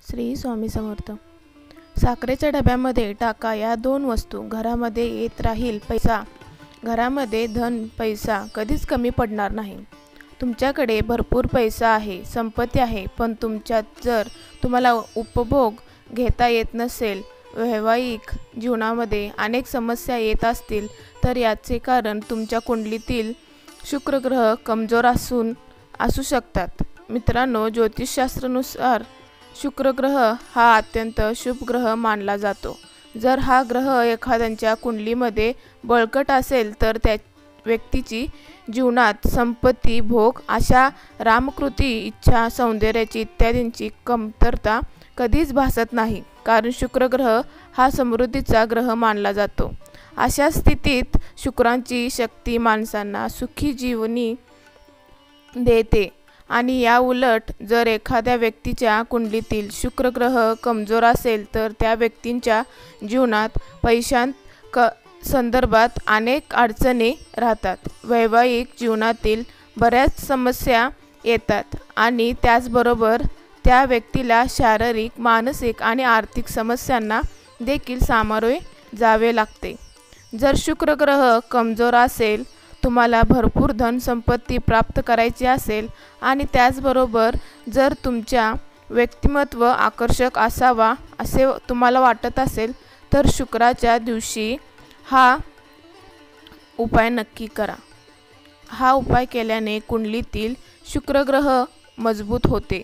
श्री स्वामी समर्थ। साखरेच्या डब्यामध्ये टाका या दोन वस्तू, घरामध्ये येत राहील पैसा, घरामध्ये धन पैसा कधीच कमी पडणार नाही। तुमच्याकडे भरपूर पैसा आहे, संपत्ती आहे, पण तुमच्यात जर तुम्हाला उपभोग घेता येत नसेल, वैवाहिक जीवनामध्ये अनेक समस्या येत असतील, तर याचे कारण तुमच्या कुंडलीतील शुक्र ग्रह कमजोर असू शकतात। मित्रांनो, ज्योतिषशास्त्रानुसार शुक्र ग्रह हा अत्यंत शुभ ग्रह मानला जातो। जर हा ग्रह एखाद्याच्या कुंडलीमध्ये बळकट असेल तर त्या व्यक्तीची जीवनात संपत्ती, भोग, आशा, रामकृती, इच्छा, सौंदर्याची इत्यादींची कमतरता कधीच भासत नाही, कारण शुक्र ग्रह हा समृद्धीचा ग्रह मानला जातो। अशा स्थितीत शुक्राची शक्ती माणसांना सुखी जीवनी देते आणि या उलट जर एखाद्या व्यक्तीच्या कुंडलीतील शुक्र ग्रह कमजोर असेल तर त्या व्यक्तींच्या जीवनात संदर्भात अनेक अडचणी राहतात। वैवाहिक जीवनातील बऱ्याच समस्या येतात आणि त्याचबरोबर त्या व्यक्तीला शारीरिक, मानसिक आणि आर्थिक समस्यांना देखील सामोरे जावे लागते। जर शुक्र ग्रह कमजोर असेल, तुम्हाला भरपूर धन संपत्ती प्राप्त करायची असेल आणि त्याचबरोबर जर तुमच्या व्यक्तिमत्व आकर्षक असावा असे तुम्हाला वाटत असेल, तर शुक्राच्या दिवशी हा उपाय नक्की करा। हा उपाय केल्याने कुंडलीतील शुक्र ग्रह मजबूत होते।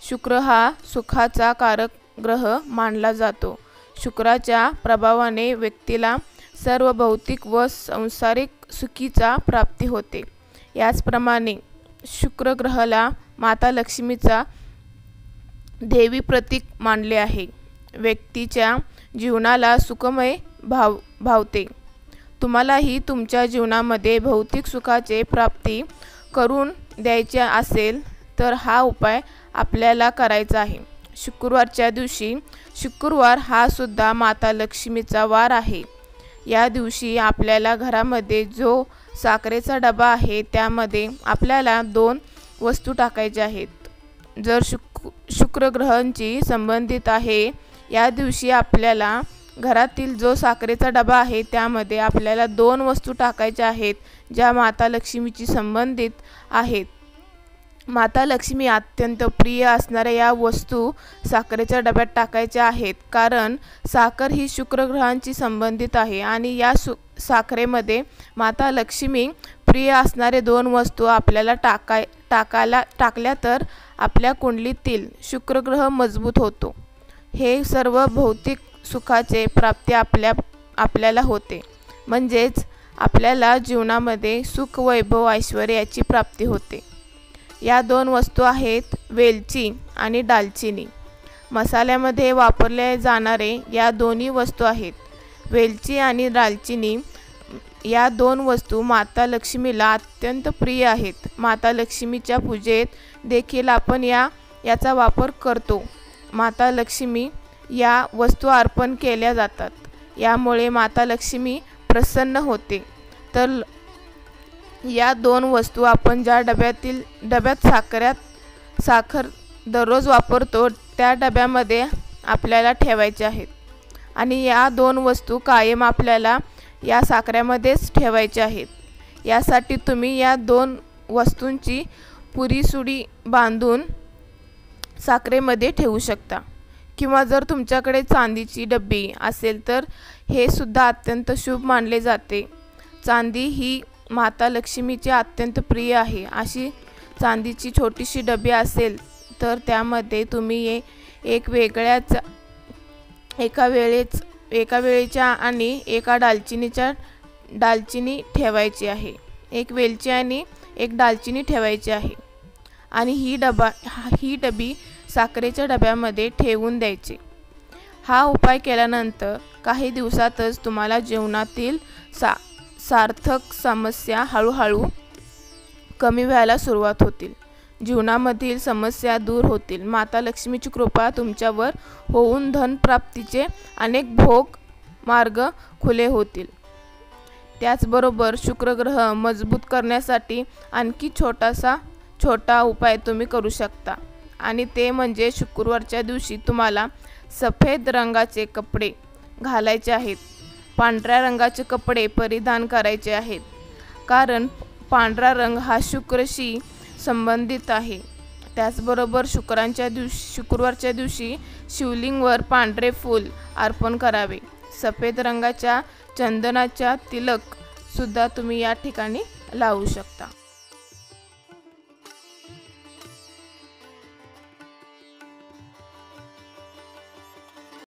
शुक्र हा सुखाचा कारक ग्रह मानला जातो। शुक्राच्या प्रभावाने व्यक्तीला सर्व भौतिक व सांसारिक सुखीचा प्राप्ती होते। याचप्रमाणे शुक्र ग्रहाला माता लक्ष्मीचा देवी प्रतीक मानले आहे। व्यक्तीच्या जीवनाला सुखमय भावते। तुम्हालाही तुमच्या जीवनामध्ये भौतिक सुखाचे प्राप्ती करून द्यायचे असेल तर हा उपाय आपल्याला करायचा आहे। शुक्रवारच्या दिवशी, शुक्रवार हा सुद्धा माता लक्ष्मीचा वार आहे। या दिवशी आपल्याला घरामध्ये जो साखरेचा डबा आहे त्यामध्ये आपल्याला दोन वस्तू टाकायच्या आहेत। जर शुक्र ग्रहांची संबंधित आहे, या दिवशी आपल्याला घरातील जो साखरेचा डबा आहे त्यामध्ये आपल्याला दोन वस्तू टाकायच्या आहेत, ज्या माता लक्ष्मीची संबंधित आहेत। माता लक्ष्मी अत्यंत प्रिय असणाऱ्या या वस्तू साखरेच्या डब्यात टाकायच्या आहेत, कारण साखर ही शुक्र ग्रहांची संबंधित आहे आणि या साखरेमध्ये माता लक्ष्मी प्रिय असणारे दोन वस्तू आपल्याला टाकल्या तर आपल्या कुंडलीतील शुक्र ग्रह मजबूत होतो। हे सर्व भौतिक सुखाचे प्राप्ती आपल्याला होते, म्हणजेच आपल्याला जीवनामध्ये सुख, वैभव, ऐश्वर्याची प्राप्ती होते। या दोन वस्तू आहेत वेलची आणि दालचिनी। मसाल्यामध्ये वापरले जाणारे या दोन्ही वस्तू आहेत। वेलची आणि दालचिनी या दोन वस्तू माता लक्ष्मीला अत्यंत प्रिय आहेत। माता लक्ष्मीच्या पूजेत देखील आपण याचा वापर करतो। माता लक्ष्मी या वस्तू अर्पण केल्या जातात, यामुळे माता लक्ष्मी प्रसन्न होते। तर या दोन वस्तू आपण ज्या डब्यात साखर दररोज वापरतो त्या डब्यामध्ये आपल्याला ठेवायच्या आहेत आणि या दोन वस्तू कायम आपल्याला या साखरेमध्येच ठेवायच्या आहेत। यासाठी तुम्ही या दोन वस्तूंची पुरीसुडी बांधून साखरेमध्ये ठेवू शकता, किंवा जर तुमच्याकडे चांदीची डब्बी असेल तर हे सुद्धा अत्यंत शुभ मानले जाते। चांदी ही माता लक्ष्मीची अत्यंत प्रिय आहे। अशी चांदीची छोटीशी डबी असेल तर त्यामध्ये तुम्ही एका वेळेच्या आणि एका दालचिनी ठेवायची आहे, एक वेलची आणि एक दालचिनी ठेवायची आहे आणि ही डबी साखरेच्या डब्यामध्ये ठेवून द्यायची। हा उपाय केल्यानंतर काही दिवसातच तुम्हाला जीवनातील सार्थक समस्या हळूहळू कमी व्हायला सुरुवात होतील। जीवनामधील समस्या दूर होतील। माता लक्ष्मीची कृपा तुमच्यावर होऊन धनप्राप्तीचे अनेक भोग मार्ग खुले होतील। त्याचबरोबर शुक्र ग्रह मजबूत करण्यासाठी आणखी छोटा उपाय तुम्ही करू शकता आणि ते म्हणजे शुक्रवारच्या दिवशी तुम्हाला सफेद रंगाचे कपडे घालायचे आहेत, पांढऱ्या रंगाचे कपडे परिधान करायचे आहेत, कारण पांढरा रंग हा शुक्रशी संबंधित आहे। त्याचबरोबर शुक्रवारच्या दिवशी शिवलिंगावर पांढरे फूल अर्पण करावे। सफेद रंगाच्या चंदनाचा तिलक सुद्धा तुम्ही या ठिकाणी लावू शकता।